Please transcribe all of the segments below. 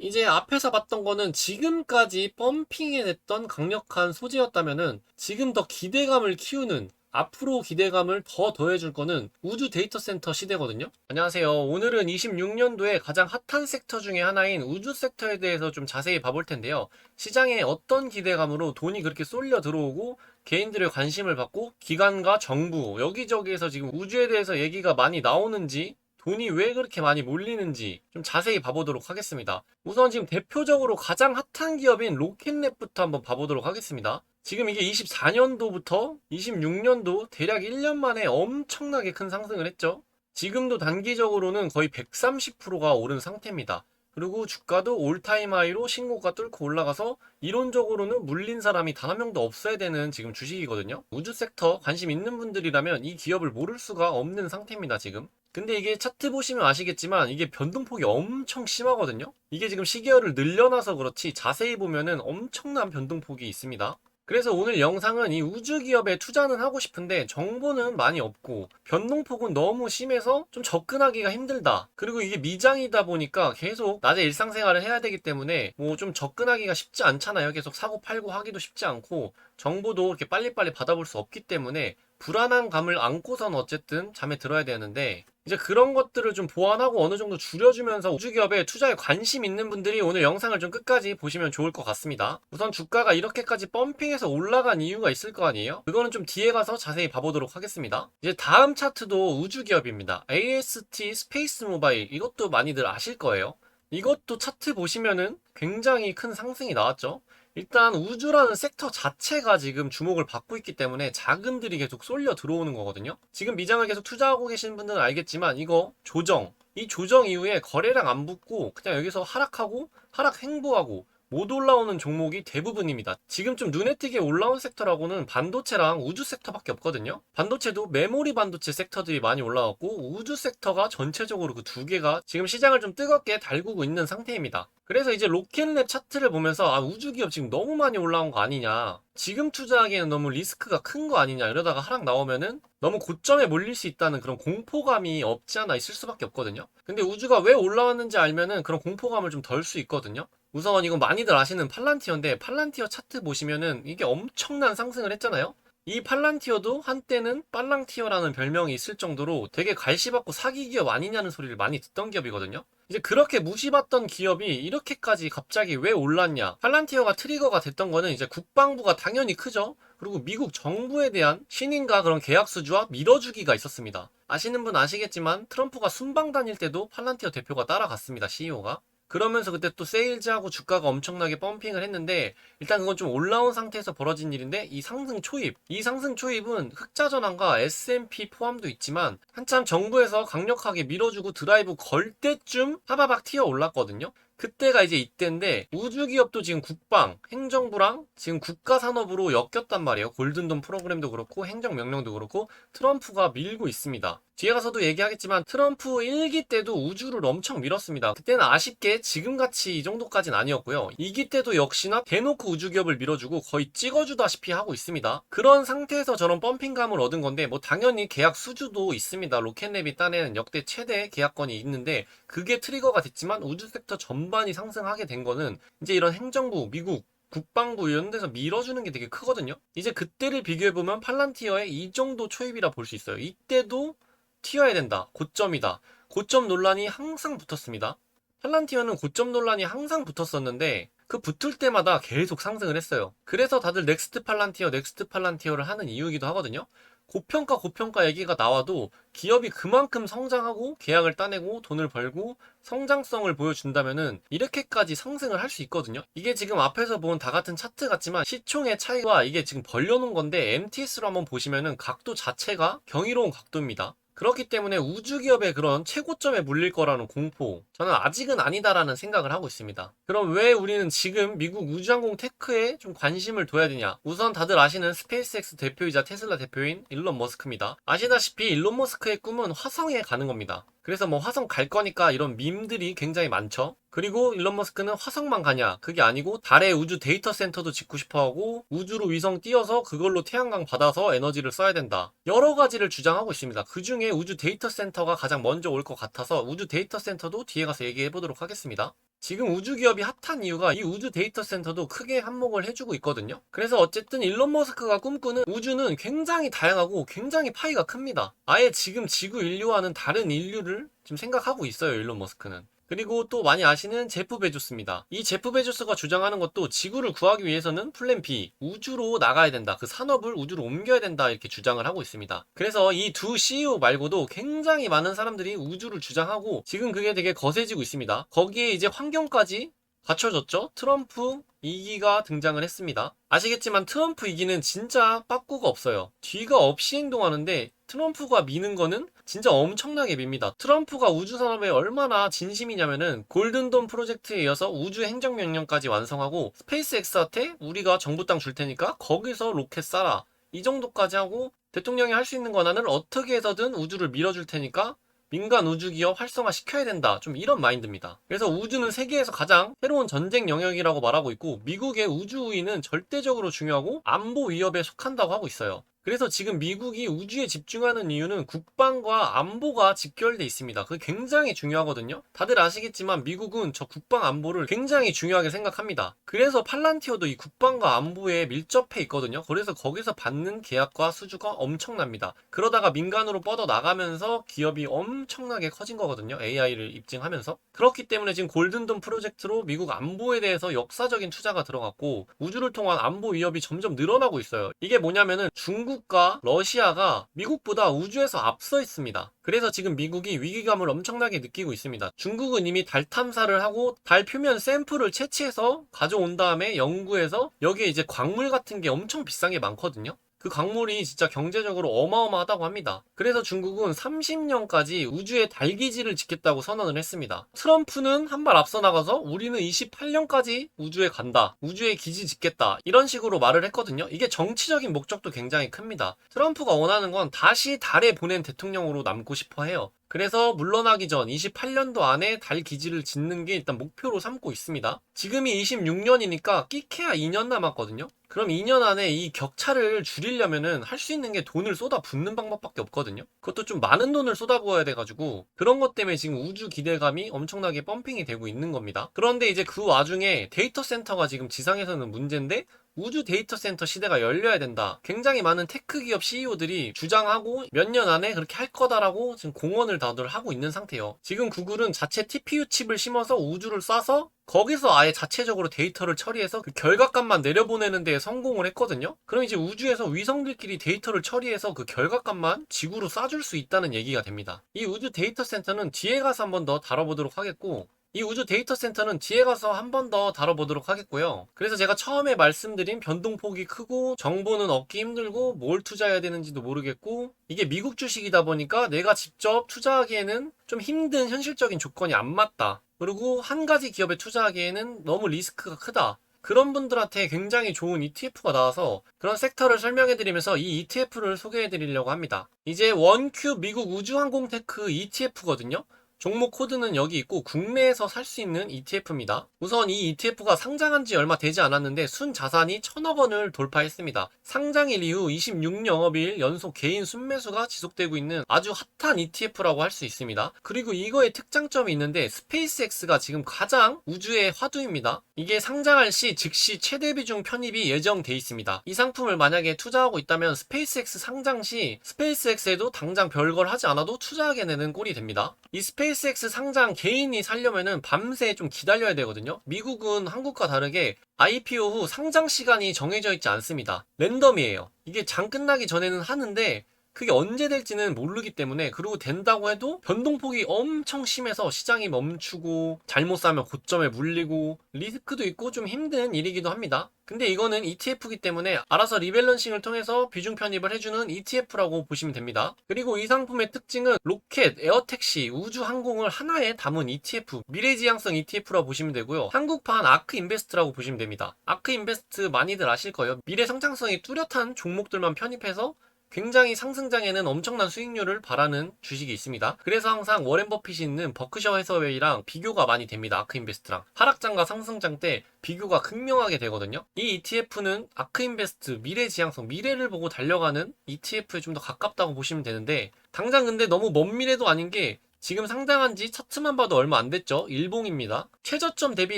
이제 앞에서 봤던 거는 지금까지 펌핑해냈던 강력한 소재였다면은 지금 더 기대감을 키우는, 앞으로 기대감을 더 더해줄 거는 우주 데이터 센터 시대거든요. 안녕하세요. 오늘은 26년도에 가장 핫한 섹터 중에 하나인 우주 섹터에 대해서 좀 자세히 봐볼 텐데요. 시장에 어떤 기대감으로 돈이 그렇게 쏠려 들어오고 개인들의 관심을 받고 기관과 정부 여기저기에서 지금 우주에 대해서 얘기가 많이 나오는지, 돈이 왜 그렇게 많이 몰리는지 좀 자세히 봐보도록 하겠습니다. 우선 지금 대표적으로 가장 핫한 기업인 로켓랩부터 한번 봐보도록 하겠습니다. 지금 이게 24년도부터 26년도 대략 1년 만에 엄청나게 큰 상승을 했죠. 지금도 단기적으로는 거의 130%가 오른 상태입니다. 그리고 주가도 올타임 하이로 신고가 뚫고 올라가서 이론적으로는 물린 사람이 단 한 명도 없어야 되는 지금 주식이거든요. 우주 섹터 관심 있는 분들이라면 이 기업을 모를 수가 없는 상태입니다, 지금. 근데 이게 차트 보시면 아시겠지만 이게 변동폭이 엄청 심하거든요. 이게 지금 시계열을 늘려놔서 그렇지 자세히 보면은 엄청난 변동폭이 있습니다. 그래서 오늘 영상은 이 우주 기업에 투자는 하고 싶은데 정보는 많이 없고 변동폭은 너무 심해서 좀 접근하기가 힘들다. 그리고 이게 미장이다 보니까 계속 낮에 일상생활을 해야 되기 때문에 뭐 좀 접근하기가 쉽지 않잖아요. 계속 사고 팔고 하기도 쉽지 않고 정보도 이렇게 빨리빨리 받아볼 수 없기 때문에 불안한 감을 안고선 어쨌든 잠에 들어야 되는데, 이제 그런 것들을 좀 보완하고 어느 정도 줄여주면서 우주기업에 투자에 관심 있는 분들이 오늘 영상을 좀 끝까지 보시면 좋을 것 같습니다. 우선 주가가 이렇게까지 펌핑해서 올라간 이유가 있을 거 아니에요? 그거는 좀 뒤에 가서 자세히 봐보도록 하겠습니다. 이제 다음 차트도 우주기업입니다. AST 스페이스 모바일, 이것도 많이들 아실 거예요. 이것도 차트 보시면은 굉장히 큰 상승이 나왔죠. 일단 우주라는 섹터 자체가 지금 주목을 받고 있기 때문에 자금들이 계속 쏠려 들어오는 거거든요. 지금 미장을 계속 투자하고 계신 분들은 알겠지만 이거 조정, 이 조정 이후에 거래량 안 붙고 그냥 여기서 하락하고 하락 횡보하고 못 올라오는 종목이 대부분입니다. 지금 좀 눈에 띄게 올라온 섹터라고는 반도체랑 우주 섹터밖에 없거든요. 반도체도 메모리 반도체 섹터들이 많이 올라왔고 우주 섹터가 전체적으로 그 두 개가 지금 시장을 좀 뜨겁게 달구고 있는 상태입니다. 그래서 이제 로켓랩 차트를 보면서 우주 기업 지금 너무 많이 올라온 거 아니냐, 지금 투자하기에는 너무 리스크가 큰 거 아니냐, 이러다가 하락 나오면은 너무 고점에 몰릴 수 있다는 그런 공포감이 없지 않아 있을 수밖에 없거든요. 근데 우주가 왜 올라왔는지 알면은 그런 공포감을 좀 덜 수 있거든요. 우선 이건 많이들 아시는 팔란티어인데, 팔란티어 차트 보시면은 이게 엄청난 상승을 했잖아요. 이 팔란티어도 한때는 빨랑티어라는 별명이 있을 정도로 되게 갈시받고 사기 기업 아니냐는 소리를 많이 듣던 기업이거든요. 이제 그렇게 무시받던 기업이 이렇게까지 갑자기 왜 올랐냐? 팔란티어가 트리거가 됐던 거는 이제 국방부가 당연히 크죠. 그리고 미국 정부에 대한 신인과 그런 계약 수주와 밀어주기가 있었습니다. 아시는 분 아시겠지만 트럼프가 순방 다닐 때도 팔란티어 대표가 따라갔습니다, CEO가. 그러면서 그때 또 세일즈하고 주가가 엄청나게 펌핑을 했는데, 일단 그건 좀 올라온 상태에서 벌어진 일인데, 이 상승 초입은 흑자 전환과 S&P 포함도 있지만 한참 정부에서 강력하게 밀어주고 드라이브 걸 때쯤 하바박 튀어 올랐거든요. 그때가 이제 이때인데, 우주기업도 지금 국방, 행정부랑 지금 국가산업으로 엮였단 말이에요. 골든돔 프로그램도 그렇고 행정명령도 그렇고 트럼프가 밀고 있습니다. 뒤에 가서도 얘기하겠지만 트럼프 1기 때도 우주를 엄청 밀었습니다. 그때는 아쉽게 지금같이 이 정도까지는 아니었고요. 2기 때도 역시나 대놓고 우주기업을 밀어주고 거의 찍어주다시피 하고 있습니다. 그런 상태에서 저런 펌핑감을 얻은 건데, 뭐 당연히 계약 수주도 있습니다. 로켓랩이 따낸 역대 최대 계약건이 있는데 그게 트리거가 됐지만 우주 섹터 전반이 상승하게 된 거는 이제 이런 행정부, 미국 국방부 이런 데서 밀어주는 게 되게 크거든요. 이제 그때를 비교해보면 팔란티어의 이 정도 초입이라 볼 수 있어요. 이때도 튀어야 된다, 고점이다, 고점 논란이 항상 붙었습니다. 팔란티어는 고점 논란이 항상 붙었었는데 그 붙을 때마다 계속 상승을 했어요. 그래서 다들 넥스트 팔란티어를 하는 이유이기도 하거든요. 고평가 얘기가 나와도 기업이 그만큼 성장하고 계약을 따내고 돈을 벌고 성장성을 보여준다면은 이렇게까지 상승을 할 수 있거든요. 이게 지금 앞에서 본 다 같은 차트 같지만 시총의 차이가, 이게 지금 벌려놓은 건데 MTS로 한번 보시면은 각도 자체가 경이로운 각도입니다. 그렇기 때문에 우주기업의 그런 최고점에 물릴 거라는 공포, 저는 아직은 아니다라는 생각을 하고 있습니다. 그럼 왜 우리는 지금 미국 우주항공 테크에 좀 관심을 둬야 되냐? 우선 다들 아시는 스페이스X 대표이자 테슬라 대표인 일론 머스크입니다. 아시다시피 일론 머스크의 꿈은 화성에 가는 겁니다. 그래서 뭐 화성 갈 거니까 이런 밈들이 굉장히 많죠. 그리고 일론 머스크는 화성만 가냐? 그게 아니고 달에 우주 데이터 센터도 짓고 싶어 하고 우주로 위성 띄워서 그걸로 태양광 받아서 에너지를 써야 된다. 여러 가지를 주장하고 있습니다. 그 중에 우주 데이터 센터가 가장 먼저 올 것 같아서 우주 데이터 센터도 뒤에 가서 얘기해 보도록 하겠습니다. 지금 우주 기업이 핫한 이유가 이 우주 데이터 센터도 크게 한몫을 해주고 있거든요. 그래서 어쨌든 일론 머스크가 꿈꾸는 우주는 굉장히 다양하고 굉장히 파이가 큽니다. 아예 지금 지구 인류와는 다른 인류를 지금 생각하고 있어요, 일론 머스크는. 그리고 또 많이 아시는 제프 베조스입니다. 이 제프 베조스가 주장하는 것도 지구를 구하기 위해서는 플랜 B, 우주로 나가야 된다. 그 산업을 우주로 옮겨야 된다. 이렇게 주장을 하고 있습니다. 그래서 이 두 CEO 말고도 굉장히 많은 사람들이 우주를 주장하고 지금 그게 되게 거세지고 있습니다. 거기에 이제 환경까지 갖춰졌죠. 트럼프 2기가 등장을 했습니다. 아시겠지만 트럼프 2기는 진짜 빠꾸가 없어요. 뒤가 없이 행동하는데 트럼프가 미는 거는 진짜 엄청나게 밉니다. 트럼프가 우주산업에 얼마나 진심이냐면은 골든돔 프로젝트에 이어서 우주 행정명령까지 완성하고 스페이스X한테 우리가 정부 땅 줄 테니까 거기서 로켓 쏴라. 이 정도까지 하고 대통령이 할 수 있는 권한을 어떻게 해서든 우주를 밀어줄 테니까 민간 우주기업 활성화 시켜야 된다. 좀 이런 마인드입니다. 그래서 우주는 세계에서 가장 새로운 전쟁 영역이라고 말하고 있고 미국의 우주 우위는 절대적으로 중요하고 안보 위협에 속한다고 하고 있어요. 그래서 지금 미국이 우주에 집중하는 이유는 국방과 안보가 직결돼 있습니다. 그게 굉장히 중요하거든요. 다들 아시겠지만 미국은 저 국방 안보를 굉장히 중요하게 생각합니다. 그래서 팔란티어도 이 국방과 안보에 밀접해 있거든요. 그래서 거기서 받는 계약과 수주가 엄청납니다. 그러다가 민간으로 뻗어 나가면서 기업이 엄청나게 커진 거거든요. AI를 입증하면서. 그렇기 때문에 지금 골든돔 프로젝트로 미국 안보에 대해서 역사적인 투자가 들어갔고 우주를 통한 안보 위협이 점점 늘어나고 있어요. 이게 뭐냐면은 중국과 러시아가 미국보다 우주에서 앞서 있습니다. 그래서 지금 미국이 위기감을 엄청나게 느끼고 있습니다. 중국은 이미 달 탐사를 하고 달 표면 샘플을 채취해서 가져온 다음에 연구해서 여기에 이제 광물 같은 게 엄청 비싼 게 많거든요. 그 광물이 진짜 경제적으로 어마어마하다고 합니다. 그래서 중국은 30년까지 우주의 달기지를 짓겠다고 선언을 했습니다. 트럼프는 한 발 앞서 나가서 우리는 28년까지 우주에 간다. 우주에 기지 짓겠다. 이런 식으로 말을 했거든요. 이게 정치적인 목적도 굉장히 큽니다. 트럼프가 원하는 건 다시 달에 보낸 대통령으로 남고 싶어 해요. 그래서 물러나기 전 28년도 안에 달 기지를 짓는 게 일단 목표로 삼고 있습니다. 지금이 26년이니까 끼케야 2년 남았거든요. 그럼 2년 안에 이 격차를 줄이려면은 할 수 있는 게 돈을 쏟아 붓는 방법밖에 없거든요. 그것도 좀 많은 돈을 쏟아부어야 돼가지고 그런 것 때문에 지금 우주 기대감이 엄청나게 펌핑이 되고 있는 겁니다. 그런데 이제 그 와중에 데이터 센터가 지금 지상에서는 문제인데 우주 데이터 센터 시대가 열려야 된다. 굉장히 많은 테크 기업 CEO들이 주장하고 몇 년 안에 그렇게 할 거다라고 지금 공언을 다들 하고 있는 상태예요. 지금 구글은 자체 TPU 칩을 심어서 우주를 쏴서 거기서 아예 자체적으로 데이터를 처리해서 그 결과값만 내려보내는 데 성공을 했거든요. 그럼 이제 우주에서 위성들끼리 데이터를 처리해서 그 결과값만 지구로 쏴줄 수 있다는 얘기가 됩니다. 이 우주 데이터 센터는 뒤에 가서 한번 더 다뤄보도록 하겠고 이 우주 데이터 센터는 뒤에 가서 한 번 더 다뤄보도록 하겠고요. 그래서 제가 처음에 말씀드린 변동폭이 크고 정보는 얻기 힘들고 뭘 투자해야 되는지도 모르겠고 이게 미국 주식이다 보니까 내가 직접 투자하기에는 좀 힘든 현실적인 조건이 안 맞다. 그리고 한 가지 기업에 투자하기에는 너무 리스크가 크다. 그런 분들한테 굉장히 좋은 ETF가 나와서 그런 섹터를 설명해드리면서 이 ETF를 소개해드리려고 합니다. 이제 원큐 미국 우주항공테크 ETF거든요. 종목 코드는 여기 있고 국내에서 살 수 있는 ETF입니다. 우선 이 ETF가 상장한 지 얼마 되지 않았는데 순 자산이 1000억 원을 돌파했습니다. 상장일 이후 26영업일 연속 개인 순매수가 지속되고 있는 아주 핫한 ETF라고 할 수 있습니다. 그리고 이거의 특장점이 있는데 스페이스X가 지금 가장 우주의 화두입니다. 이게 상장할 시 즉시 최대 비중 편입이 예정돼 있습니다. 이 상품을 만약에 투자하고 있다면 스페이스X 상장 시 스페이스X에도 당장 별걸 하지 않아도 투자하게 되는 꼴이 됩니다. 이 스페이스X 상장 개인이 살려면은 밤새 좀 기다려야 되거든요. 미국은 한국과 다르게 IPO 후 상장 시간이 정해져 있지 않습니다. 랜덤이에요. 이게 장 끝나기 전에는 하는데 그게 언제 될지는 모르기 때문에 그리고 된다고 해도 변동폭이 엄청 심해서 시장이 멈추고 잘못 사면 고점에 물리고 리스크도 있고 좀 힘든 일이기도 합니다. 근데 이거는 ETF이기 때문에 알아서 리밸런싱을 통해서 비중 편입을 해주는 ETF라고 보시면 됩니다. 그리고 이 상품의 특징은 로켓, 에어택시, 우주항공을 하나에 담은 ETF, 미래지향성 ETF라고 보시면 되고요. 한국판 아크인베스트라고 보시면 됩니다. 아크인베스트 많이들 아실 거예요. 미래 성장성이 뚜렷한 종목들만 편입해서 굉장히 상승장에는 엄청난 수익률을 바라는 주식이 있습니다. 그래서 항상 워렌 버핏이 있는 버크셔 해서웨이랑 비교가 많이 됩니다. 아크인베스트랑 하락장과 상승장 때 비교가 극명하게 되거든요. 이 ETF는 아크인베스트 미래지향성, 미래를 보고 달려가는 ETF에 좀 더 가깝다고 보시면 되는데 당장 근데 너무 먼 미래도 아닌 게 지금 상장한 지 차트만 봐도 얼마 안 됐죠. 일봉입니다. 최저점 대비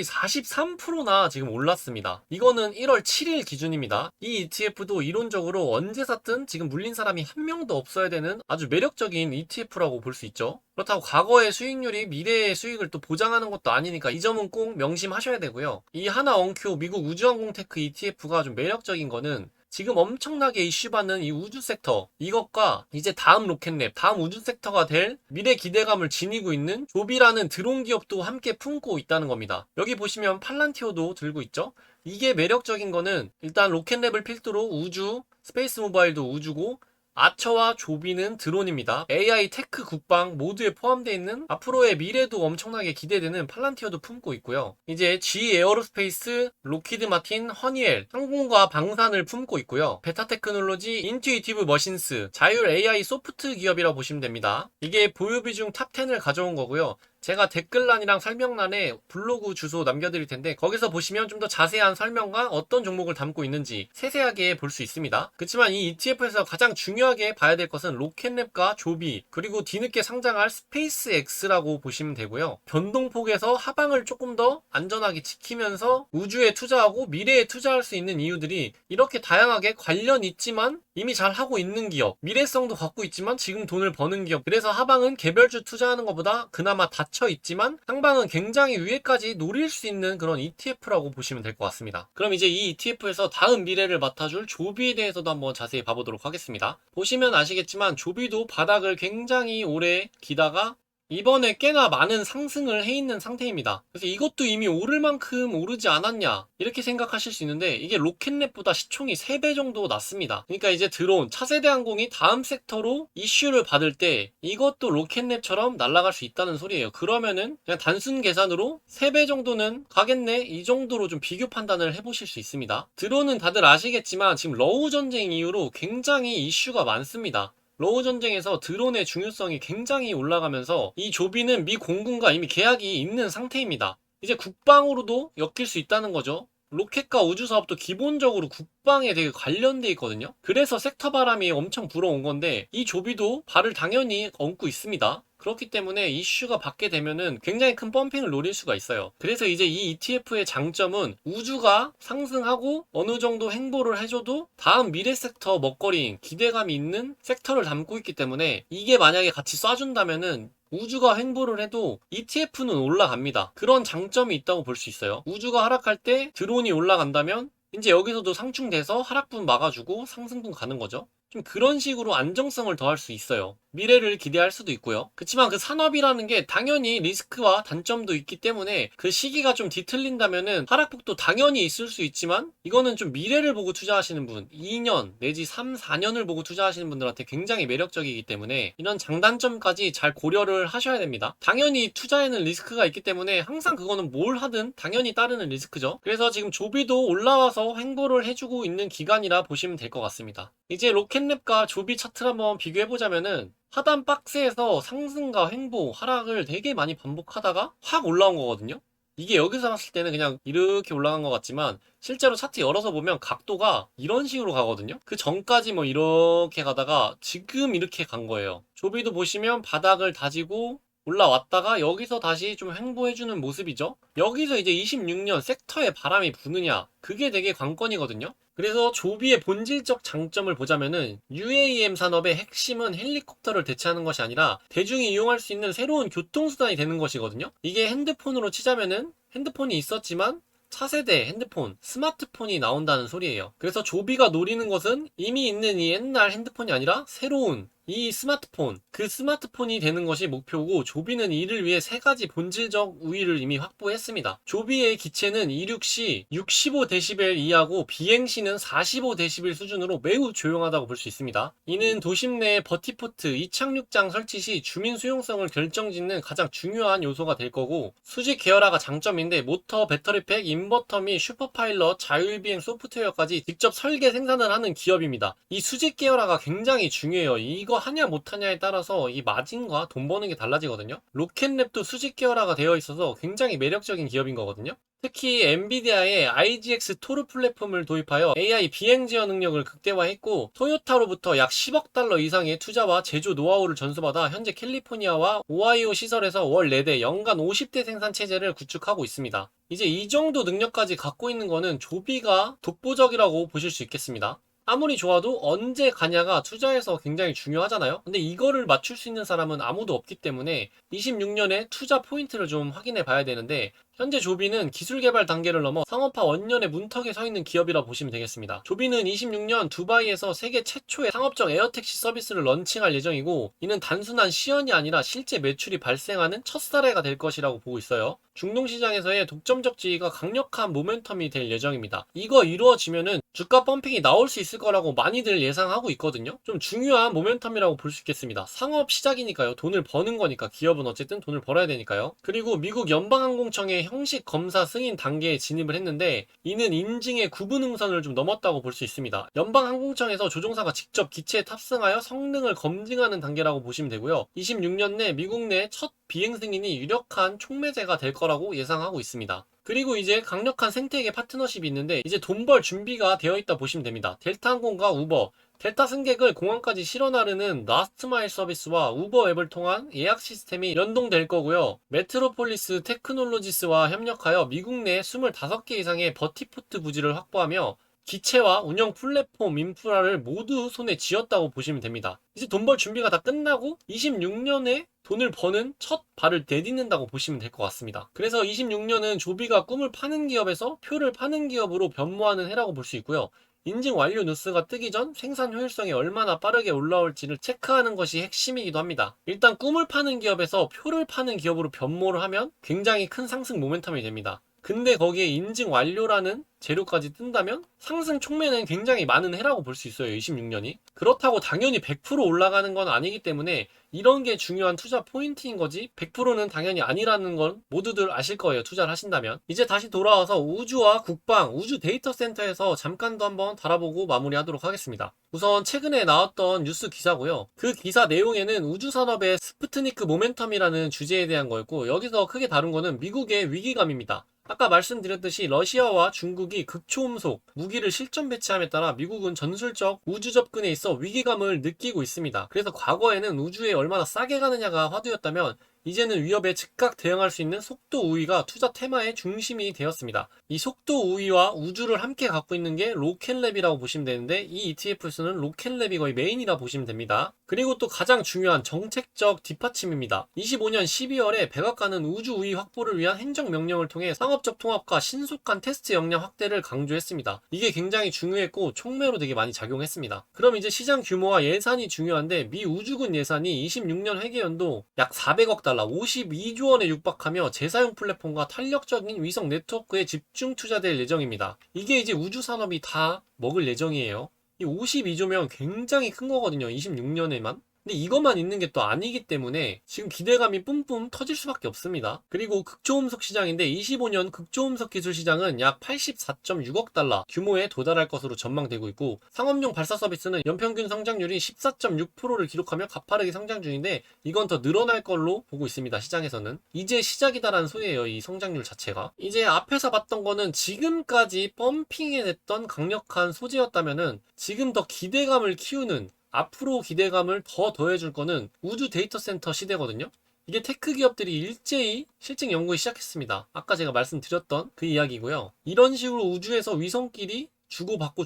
43%나 지금 올랐습니다. 이거는 1월 7일 기준입니다. 이 ETF도 이론적으로 언제 샀든 지금 물린 사람이 한 명도 없어야 되는 아주 매력적인 ETF라고 볼 수 있죠. 그렇다고 과거의 수익률이 미래의 수익을 또 보장하는 것도 아니니까 이 점은 꼭 명심하셔야 되고요. 이 하나원큐 미국 우주항공테크 ETF가 좀 매력적인 거는 지금 엄청나게 이슈받는 이 우주 섹터, 이것과 이제 다음 로켓랩, 다음 우주 섹터가 될 미래 기대감을 지니고 있는 조비라는 드론 기업도 함께 품고 있다는 겁니다. 여기 보시면 팔란티오도 들고 있죠. 이게 매력적인 거는 일단 로켓랩을 필두로 우주, 스페이스 모바일도 우주고 아처와 조비는 드론입니다. AI, 테크, 국방 모두에 포함되어 있는 앞으로의 미래도 엄청나게 기대되는 팔란티어도 품고 있고요. 이제 G 에어로스페이스, 로키드 마틴, 허니엘 항공과 방산을 품고 있고요. 베타 테크놀로지, 인투이티브 머신스, 자율 AI 소프트 기업이라고 보시면 됩니다. 이게 보유비 중 탑 10을 가져온 거고요. 제가 댓글란이랑 설명란에 블로그 주소 남겨드릴 텐데 거기서 보시면 좀 더 자세한 설명과 어떤 종목을 담고 있는지 세세하게 볼 수 있습니다. 그렇지만 이 ETF에서 가장 중요하게 봐야 될 것은 로켓랩과 조비 그리고 뒤늦게 상장할 스페이스X라고 보시면 되고요. 변동폭에서 하방을 조금 더 안전하게 지키면서 우주에 투자하고 미래에 투자할 수 있는 이유들이 이렇게 다양하게 관련 있지만 이미 잘 하고 있는 기업, 미래성도 갖고 있지만 지금 돈을 버는 기업, 그래서 하방은 개별주 투자하는 것보다 그나마 닫혀 있지만 상방은 굉장히 위에까지 노릴 수 있는 그런 ETF라고 보시면 될 것 같습니다. 그럼 이제 이 ETF에서 다음 미래를 맡아줄 조비에 대해서도 한번 자세히 봐보도록 하겠습니다. 보시면 아시겠지만 조비도 바닥을 굉장히 오래 기다가 이번에 꽤나 많은 상승을 해 있는 상태입니다. 그래서 이것도 이미 오를 만큼 오르지 않았냐 이렇게 생각하실 수 있는데 이게 로켓랩보다 시총이 3배 정도 낮습니다. 그러니까 이제 드론, 차세대 항공이 다음 섹터로 이슈를 받을 때 이것도 로켓랩처럼 날아갈 수 있다는 소리예요. 그러면은 그냥 단순 계산으로 3배 정도는 가겠네 이 정도로 좀 비교 판단을 해보실 수 있습니다. 드론은 다들 아시겠지만 지금 러우 전쟁 이후로 굉장히 이슈가 많습니다. 러우 전쟁에서 드론의 중요성이 굉장히 올라가면서 이 조비는 미 공군과 이미 계약이 있는 상태입니다. 이제 국방으로도 엮일 수 있다는 거죠. 로켓과 우주 사업도 기본적으로 국방에 되게 관련돼 있거든요. 그래서 섹터 바람이 엄청 불어온 건데 이 조비도 발을 당연히 얹고 있습니다. 그렇기 때문에 이슈가 받게 되면은 굉장히 큰 펌핑을 노릴 수가 있어요. 그래서 이제 이 ETF의 장점은 우주가 상승하고 어느 정도 횡보를 해줘도 다음 미래 섹터 먹거리인 기대감이 있는 섹터를 담고 있기 때문에 이게 만약에 같이 쏴준다면은 우주가 횡보를 해도 ETF는 올라갑니다. 그런 장점이 있다고 볼 수 있어요. 우주가 하락할 때 드론이 올라간다면 이제 여기서도 상충돼서 하락분 막아주고 상승분 가는 거죠. 좀 그런 식으로 안정성을 더할 수 있어요. 미래를 기대할 수도 있고요. 그렇지만 그 산업이라는 게 당연히 리스크와 단점도 있기 때문에 그 시기가 좀 뒤틀린다면은 하락폭도 당연히 있을 수 있지만 이거는 좀 미래를 보고 투자하시는 분, 2년 내지 3, 4년을 보고 투자하시는 분들한테 굉장히 매력적이기 때문에 이런 장단점까지 잘 고려를 하셔야 됩니다. 당연히 투자에는 리스크가 있기 때문에 항상 그거는 뭘 하든 당연히 따르는 리스크죠. 그래서 지금 조비도 올라와서 횡보를 해주고 있는 기간이라 보시면 될 것 같습니다. 이제 로켓랩과 조비 차트를 한번 비교해보자면은 하단 박스에서 상승과 횡보, 하락을 되게 많이 반복하다가 확 올라온 거거든요. 이게 여기서 봤을 때는 그냥 이렇게 올라간 것 같지만 실제로 차트 열어서 보면 각도가 이런 식으로 가거든요. 그 전까지 뭐 이렇게 가다가 지금 이렇게 간 거예요. 조비도 보시면 바닥을 다지고 올라왔다가 여기서 다시 좀 횡보해주는 모습이죠. 여기서 이제 26년 섹터에 바람이 부느냐 그게 되게 관건이거든요. 그래서 조비의 본질적 장점을 보자면은 UAM 산업의 핵심은 헬리콥터를 대체하는 것이 아니라 대중이 이용할 수 있는 새로운 교통수단이 되는 것이거든요. 이게 핸드폰으로 치자면은 핸드폰이 있었지만 차세대 핸드폰, 스마트폰이 나온다는 소리예요. 그래서 조비가 노리는 것은 이미 있는 이 옛날 핸드폰이 아니라 새로운 이 스마트폰, 그 스마트폰이 되는 것이 목표고 조비는 이를 위해 3가지 본질적 우위를 이미 확보했습니다. 조비의 기체는 이륙시 65dB 이하고 비행시는 45dB 수준으로 매우 조용하다고 볼 수 있습니다. 이는 도심 내에 버티포트, 이착륙장 설치 시 주민 수용성을 결정짓는 가장 중요한 요소가 될 거고 수직 계열화가 장점인데 모터, 배터리팩, 인버터 및 슈퍼파일럿, 자율비행 소프트웨어까지 직접 설계 생산을 하는 기업입니다. 이 수직 계열화가 굉장히 중요해요. 이거 하냐 못하냐에 따라서 이 마진과 돈 버는 게 달라지거든요. 로켓랩도 수직 계열화가 되어 있어서 굉장히 매력적인 기업인 거거든요. 특히 엔비디아의 IGX 토르 플랫폼을 도입하여 AI 비행 지원 능력을 극대화했고, 토요타로부터 약 10억 달러 이상의 투자와 제조 노하우를 전수받아 현재 캘리포니아와 오하이오 시설에서 월 4대 연간 50대 생산 체제를 구축하고 있습니다. 이제 이 정도 능력까지 갖고 있는 거는 조비가 독보적이라고 보실 수 있겠습니다. 아무리 좋아도 언제 가냐가 투자에서 굉장히 중요하잖아요. 근데 이거를 맞출 수 있는 사람은 아무도 없기 때문에 26년에 투자 포인트를 좀 확인해 봐야 되는데, 현재 조비는 기술 개발 단계를 넘어 상업화 원년의 문턱에 서 있는 기업이라 보시면 되겠습니다. 조비는 26년 두바이에서 세계 최초의 상업적 에어택시 서비스를 런칭할 예정이고, 이는 단순한 시연이 아니라 실제 매출이 발생하는 첫 사례가 될 것이라고 보고 있어요. 중동 시장에서의 독점적 지위가 강력한 모멘텀이 될 예정입니다. 이거 이루어지면은 주가 펌핑이 나올 수 있을 거라고 많이들 예상하고 있거든요. 좀 중요한 모멘텀이라고 볼 수 있겠습니다. 상업 시작이니까요. 돈을 버는 거니까, 기업은 어쨌든 돈을 벌어야 되니까요. 그리고 미국 연방항공청의 형식 검사 승인 단계에 진입을 했는데, 이는 인증의 구분 능선을 좀 넘었다고 볼 수 있습니다. 연방항공청에서 조종사가 직접 기체에 탑승하여 성능을 검증하는 단계라고 보시면 되고요. 26년 내 미국 내 첫 비행 승인이 유력한 촉매제가 될 거라고 예상하고 있습니다. 그리고 이제 강력한 생태계 파트너십이 있는데, 이제 돈 벌 준비가 되어 있다 보시면 됩니다. 델타항공과 우버, 델타 승객을 공항까지 실어 나르는 라스트 마일 서비스와 우버 앱을 통한 예약 시스템이 연동될 거고요. 메트로폴리스 테크놀로지스와 협력하여 미국 내 25개 이상의 버티포트 부지를 확보하며 기체와 운영 플랫폼 인프라를 모두 손에 쥐었다고 보시면 됩니다. 이제 돈 벌 준비가 다 끝나고 26년에 돈을 버는 첫 발을 내딛는다고 보시면 될 것 같습니다. 그래서 26년은 조비가 꿈을 파는 기업에서 표를 파는 기업으로 변모하는 해라고 볼 수 있고요. 인증 완료 뉴스가 뜨기 전 생산 효율성이 얼마나 빠르게 올라올지를 체크하는 것이 핵심이기도 합니다. 일단 꿈을 파는 기업에서 표를 파는 기업으로 변모를 하면 굉장히 큰 상승 모멘텀이 됩니다. 근데 거기에 인증 완료라는 재료까지 뜬다면 상승 촉매는 굉장히 많은 해라고 볼 수 있어요. 26년이. 그렇다고 당연히 100% 올라가는 건 아니기 때문에 이런 게 중요한 투자 포인트인 거지, 100%는 당연히 아니라는 건 모두들 아실 거예요. 투자를 하신다면. 이제 다시 돌아와서 우주와 국방, 우주 데이터 센터에서 잠깐도 한번 달아보고 마무리하도록 하겠습니다. 우선 최근에 나왔던 뉴스 기사고요. 그 기사 내용에는 우주 산업의 스푸트니크 모멘텀이라는 주제에 대한 거였고, 여기서 크게 다룬 거는 미국의 위기감입니다. 아까 말씀드렸듯이 러시아와 중국이 극초음속 무기를 실전 배치함에 따라 미국은 전술적 우주 접근에 있어 위기감을 느끼고 있습니다. 그래서 과거에는 우주에 얼마나 싸게 가느냐가 화두였다면, 이제는 위협에 즉각 대응할 수 있는 속도 우위가 투자 테마의 중심이 되었습니다. 이 속도 우위와 우주를 함께 갖고 있는 게 로켓랩이라고 보시면 되는데, 이 ETF에서는 로켓랩이 거의 메인이라 보시면 됩니다. 그리고 또 가장 중요한 정책적 뒷받침입니다. 25년 12월에 백악관은 우주 우위 확보를 위한 행정명령을 통해 상업적 통합과 신속한 테스트 역량 확대를 강조했습니다. 이게 굉장히 중요했고 촉매로 되게 많이 작용했습니다. 그럼 이제 시장 규모와 예산이 중요한데, 미 우주군 예산이 26년 회계연도 약 400억 달러, 52조 원에 육박하며 재사용 플랫폼과 탄력적인 위성 네트워크에 집중 투자될 예정입니다. 이게 이제 우주 산업이 다 먹을 예정이에요. 이 52조면 굉장히 큰 거거든요. 26년에만. 근데 이것만 있는 게 또 아니기 때문에 지금 기대감이 뿜뿜 터질 수밖에 없습니다. 그리고 극초음속 시장인데, 25년 극초음속 기술 시장은 약 84.6억 달러 규모에 도달할 것으로 전망되고 있고, 상업용 발사 서비스는 연평균 성장률이 14.6%를 기록하며 가파르게 성장 중인데, 이건 더 늘어날 걸로 보고 있습니다. 시장에서는 이제 시작이다라는 소리예요. 이 성장률 자체가. 이제 앞에서 봤던 거는 지금까지 펌핑해냈던 강력한 소재였다면은, 지금 더 기대감을 키우는, 앞으로 기대감을 더 더해줄 거는 우주 데이터 센터 시대거든요. 이게 테크 기업들이 일제히 실증 연구를 시작했습니다. 아까 제가 말씀드렸던 그 이야기고요. 이런 식으로 우주에서 위성끼리 주고받고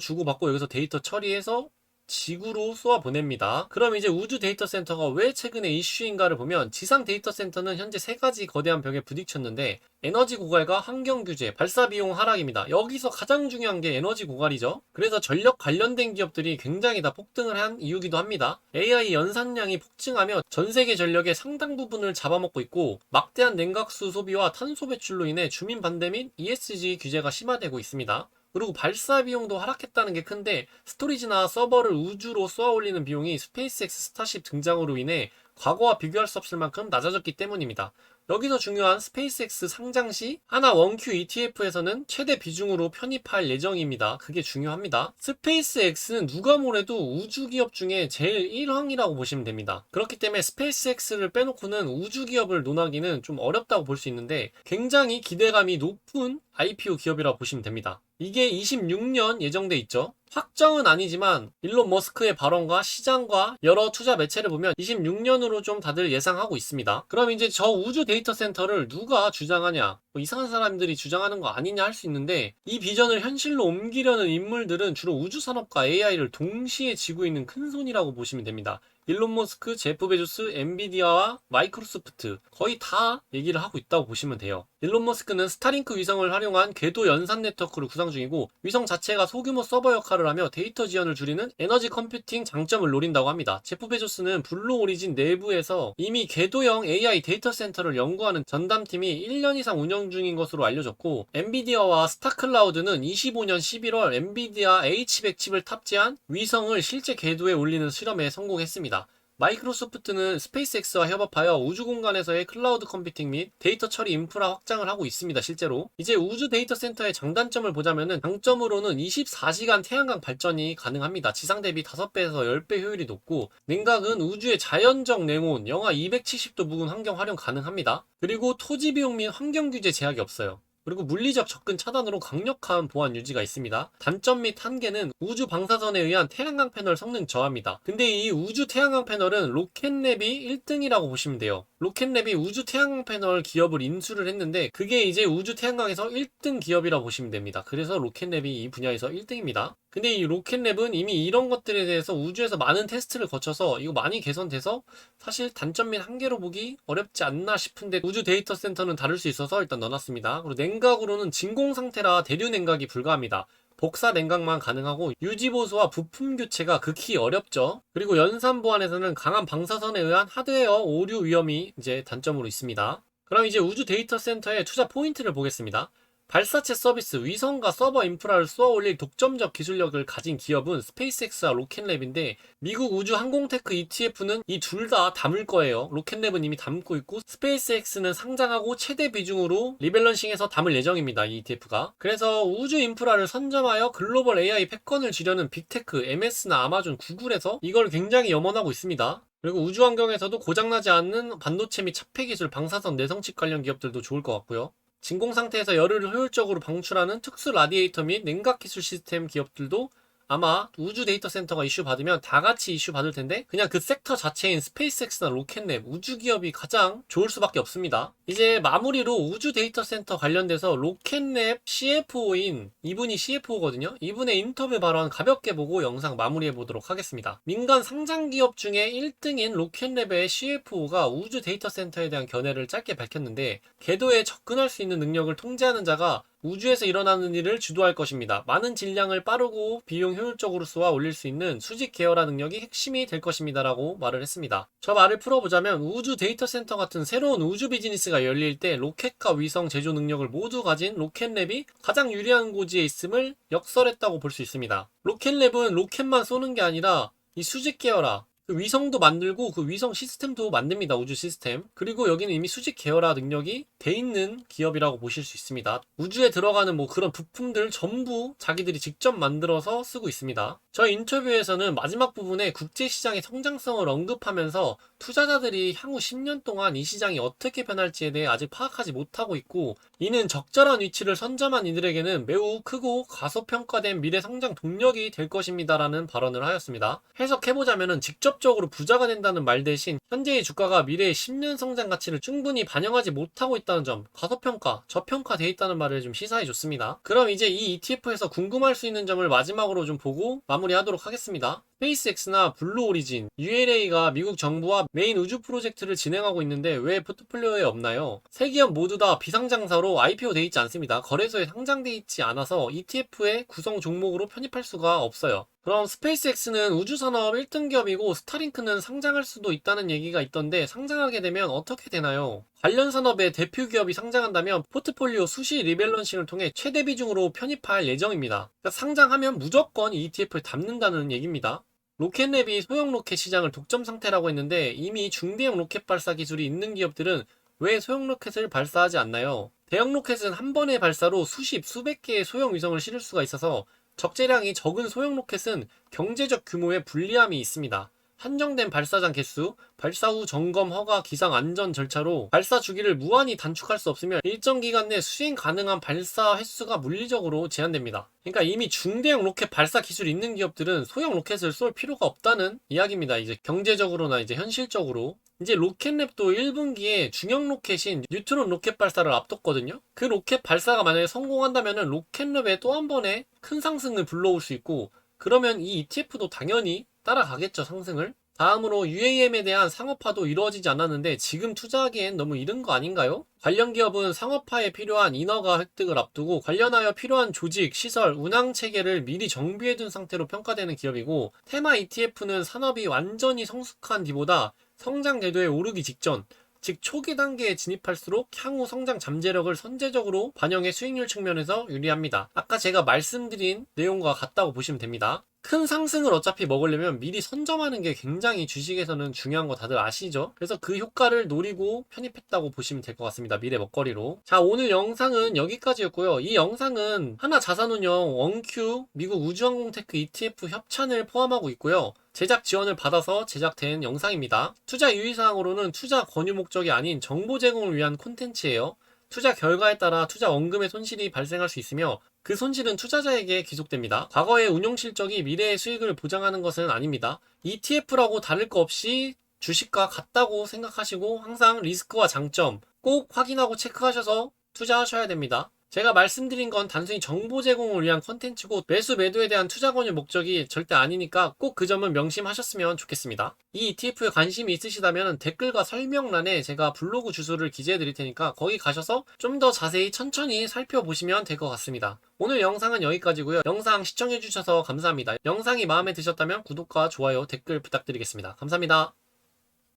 여기서 데이터 처리해서 지구로 쏘아 보냅니다. 그럼 이제 우주 데이터 센터가 왜 최근에 이슈인가를 보면, 지상 데이터 센터는 현재 3가지 거대한 벽에 부딪혔는데, 에너지 고갈과 환경 규제, 발사 비용 하락입니다. 여기서 가장 중요한 게 에너지 고갈이죠. 그래서 전력 관련된 기업들이 굉장히 다 폭등을 한 이유기도 합니다. AI 연산량이 폭증하며 전 세계 전력의 상당 부분을 잡아먹고 있고, 막대한 냉각수 소비와 탄소 배출로 인해 주민 반대 및 ESG 규제가 심화되고 있습니다. 그리고 발사 비용도 하락했다는 게 큰데, 스토리지나 서버를 우주로 쏘아 올리는 비용이 스페이스X 스타쉽 등장으로 인해 과거와 비교할 수 없을 만큼 낮아졌기 때문입니다. 여기서 중요한 스페이스X 상장 시 하나 원큐 ETF에서는 최대 비중으로 편입할 예정입니다. 그게 중요합니다. 스페이스X는 누가 뭐래도 우주기업 중에 제일 1황이라고 보시면 됩니다. 그렇기 때문에 스페이스X를 빼놓고는 우주기업을 논하기는 좀 어렵다고 볼 수 있는데 굉장히 기대감이 높은 IPO 기업이라고 보시면 됩니다. 이게 26년 예정돼 있죠. 확정은 아니지만 일론 머스크의 발언과 시장과 여러 투자 매체를 보면 26년으로 좀 다들 예상하고 있습니다. 그럼 이제 저 우주 데이터 센터를 누가 주장하냐? 뭐 이상한 사람들이 주장하는 거 아니냐 할 수 있는데 이 비전을 현실로 옮기려는 인물들은 주로 우주 산업과 AI를 동시에 쥐고 있는 큰 손이라고 보시면 됩니다. 일론 머스크, 제프 베조스, 엔비디아와 마이크로소프트 거의 다 얘기를 하고 있다고 보시면 돼요. 일론 머스크는 스타링크 위성을 활용한 궤도 연산 네트워크를 구상 중이고 위성 자체가 소규모 서버 역할을 하며 데이터 지연을 줄이는 에너지 컴퓨팅 장점을 노린다고 합니다. 제프 베조스는 블루 오리진 내부에서 이미 궤도형 AI 데이터 센터를 연구하는 전담팀이 1년 이상 운영 중인 것으로 알려졌고 엔비디아와 스타클라우드는 25년 11월 엔비디아 H100 칩을 탑재한 위성을 실제 궤도에 올리는 실험에 성공했습니다. 마이크로소프트는 스페이스X와 협업하여 우주 공간에서의 클라우드 컴퓨팅 및 데이터 처리 인프라 확장을 하고 있습니다. 실제로 이제 우주 데이터 센터의 장단점을 보자면은 장점으로는 24시간 태양광 발전이 가능합니다. 지상 대비 5배에서 10배 효율이 높고 냉각은 우주의 자연적 냉온 영하 270도 부근 환경 활용 가능합니다. 그리고 토지 비용 및 환경 규제 제약이 없어요. 그리고 물리적 접근 차단으로 강력한 보안 유지가 있습니다. 단점 및 한계는 우주 방사선에 의한 태양광 패널 성능 저하입니다. 근데 이 우주 태양광 패널은 로켓랩이 1등이라고 보시면 돼요. 로켓랩이 우주 태양광 패널 기업을 인수를 했는데 그게 이제 우주 태양광에서 1등 기업이라고 보시면 됩니다. 그래서 로켓랩이 이 분야에서 1등입니다. 근데 이 로켓랩은 이미 이런 것들에 대해서 우주에서 많은 테스트를 거쳐서 이거 많이 개선돼서 사실 단점 및 한계로 보기 어렵지 않나 싶은데 우주 데이터 센터는 다를 수 있어서 일단 넣어놨습니다. 그리고 냉각으로는 진공 상태라 대류 냉각이 불가합니다. 복사 냉각만 가능하고 유지 보수와 부품 교체가 극히 어렵죠. 그리고 연산 보안에서는 강한 방사선에 의한 하드웨어 오류 위험이 이제 단점으로 있습니다. 그럼 이제 우주 데이터 센터의 투자 포인트를 보겠습니다. 발사체 서비스, 위성과 서버 인프라를 쏘아 올릴 독점적 기술력을 가진 기업은 스페이스X와 로켓랩인데 미국 우주 항공테크 ETF는 이 둘 다 담을 거예요. 로켓랩은 이미 담고 있고 스페이스X는 상장하고 최대 비중으로 리밸런싱해서 담을 예정입니다. 이 ETF가. 그래서 우주 인프라를 선점하여 글로벌 AI 패권을 쥐려는 빅테크, MS나 아마존, 구글에서 이걸 굉장히 염원하고 있습니다. 그리고 우주 환경에서도 고장나지 않는 반도체 및 차폐 기술, 방사선, 내성칩 관련 기업들도 좋을 것 같고요. 진공 상태에서 열을 효율적으로 방출하는 특수 라디에이터 및 냉각 기술 시스템 기업들도 아마 우주 데이터 센터가 이슈 받으면 다 같이 이슈 받을 텐데 그냥 그 섹터 자체인 스페이스X나 로켓랩 우주 기업이 가장 좋을 수밖에 없습니다. 이제 마무리로 우주 데이터 센터 관련돼서 로켓랩 CFO인 이분이 CFO거든요. 이분의 인터뷰 발언 가볍게 보고 영상 마무리해 보도록 하겠습니다. 민간 상장 기업 중에 1등인 로켓랩의 CFO가 우주 데이터 센터에 대한 견해를 짧게 밝혔는데 궤도에 접근할 수 있는 능력을 통제하는 자가 우주에서 일어나는 일을 주도할 것입니다. 많은 질량을 빠르고 비용 효율적으로 쏘아 올릴 수 있는 수직 계열화 능력이 핵심이 될 것입니다. 라고 말을 했습니다. 저 말을 풀어보자면 우주 데이터 센터 같은 새로운 우주 비즈니스가 열릴 때 로켓과 위성 제조 능력을 모두 가진 로켓랩이 가장 유리한 고지에 있음을 역설했다고 볼 수 있습니다. 로켓랩은 로켓만 쏘는 게 아니라 이 수직 계열화 그 위성도 만들고 그 위성 시스템도 만듭니다. 우주 시스템. 그리고 여기는 이미 수직 계열화 능력이 돼 있는 기업이라고 보실 수 있습니다. 우주에 들어가는 뭐 그런 부품들 전부 자기들이 직접 만들어서 쓰고 있습니다. 저 인터뷰에서는 마지막 부분에 국제시장의 성장성을 언급하면서 투자자들이 향후 10년 동안 이 시장이 어떻게 변할지에 대해 아직 파악하지 못하고 있고 이는 적절한 위치를 선점한 이들에게는 매우 크고 과소평가된 미래 성장 동력이 될 것입니다. 라는 발언을 하였습니다. 해석해보자면 직접적으로 부자가 된다는 말 대신 현재의 주가가 미래의 10년 성장 가치를 충분히 반영하지 못하고 있다는 점, 과소평가, 저평가되어 있다는 말을 좀 시사해줬습니다. 그럼 이제 이 ETF에서 궁금할 수 있는 점을 마지막으로 좀 보고 마무리하도록 하겠습니다. 스페이스X나 블루 오리진, ULA가 미국 정부와 메인 우주 프로젝트를 진행하고 있는데 왜 포트폴리오에 없나요? 세 기업 모두 다 비상장사로 IPO 돼 있지 않습니다. 거래소에 상장돼 있지 않아서 ETF의 구성 종목으로 편입할 수가 없어요. 그럼 스페이스X는 우주산업 1등 기업이고 스타링크는 상장할 수도 있다는 얘기가 있던데 상장하게 되면 어떻게 되나요? 관련 산업의 대표 기업이 상장한다면 포트폴리오 수시 리밸런싱을 통해 최대 비중으로 편입할 예정입니다. 그러니까 상장하면 무조건 ETF를 담는다는 얘기입니다. 로켓랩이 소형 로켓 시장을 독점 상태라고 했는데 이미 중대형 로켓 발사 기술이 있는 기업들은 왜 소형 로켓을 발사하지 않나요? 대형 로켓은 한 번의 발사로 수십, 수백 개의 소형 위성을 실을 수가 있어서 적재량이 적은 소형 로켓은 경제적 규모에 불리함이 있습니다. 한정된 발사장 개수, 발사 후 점검 허가 기상 안전 절차로 발사 주기를 무한히 단축할 수 없으며 일정 기간 내 수행 가능한 발사 횟수가 물리적으로 제한됩니다. 그러니까 이미 중대형 로켓 발사 기술이 있는 기업들은 소형 로켓을 쏠 필요가 없다는 이야기입니다. 이제 경제적으로나 이제 현실적으로. 이제 로켓랩도 1분기에 중형 로켓인 뉴트론 로켓 발사를 앞뒀거든요. 그 로켓 발사가 만약에 성공한다면은 로켓랩에 또 한 번의 큰 상승을 불러올 수 있고, 그러면 이 ETF도 당연히 따라가겠죠, 상승을. 다음으로 UAM에 대한 상업화도 이루어지지 않았는데 지금 투자하기엔 너무 이른 거 아닌가요? 관련 기업은 상업화에 필요한 인허가 획득을 앞두고 관련하여 필요한 조직, 시설, 운항 체계를 미리 정비해둔 상태로 평가되는 기업이고, 테마 ETF는 산업이 완전히 성숙한 뒤보다 성장 궤도에 오르기 직전, 즉 초기 단계에 진입할수록 향후 성장 잠재력을 선제적으로 반영해 수익률 측면에서 유리합니다. 아까 제가 말씀드린 내용과 같다고 보시면 됩니다. 큰 상승을 어차피 먹으려면 미리 선점하는 게 굉장히 주식에서는 중요한 거 다들 아시죠? 그래서 그 효과를 노리고 편입했다고 보시면 될 것 같습니다. 미래 먹거리로. 자, 오늘 영상은 여기까지였고요. 이 영상은 하나자산운용 원큐 미국 우주항공테크 ETF 협찬을 포함하고 있고요. 제작 지원을 받아서 제작된 영상입니다. 투자 유의사항으로는 투자 권유 목적이 아닌 정보 제공을 위한 콘텐츠예요. 투자 결과에 따라 투자 원금의 손실이 발생할 수 있으며 그 손실은 투자자에게 귀속됩니다. 과거의 운용 실적이 미래의 수익을 보장하는 것은 아닙니다. ETF라고 다를 거 없이 주식과 같다고 생각하시고 항상 리스크와 장점 꼭 확인하고 체크하셔서 투자하셔야 됩니다. 제가 말씀드린 건 단순히 정보 제공을 위한 컨텐츠고 매수 매도에 대한 투자 권유 목적이 절대 아니니까 꼭 그 점은 명심하셨으면 좋겠습니다. 이 ETF에 관심이 있으시다면 댓글과 설명란에 제가 블로그 주소를 기재해 드릴 테니까 거기 가셔서 좀 더 자세히 천천히 살펴보시면 될 것 같습니다. 오늘 영상은 여기까지고요. 영상 시청해 주셔서 감사합니다. 영상이 마음에 드셨다면 구독과 좋아요, 댓글 부탁드리겠습니다. 감사합니다.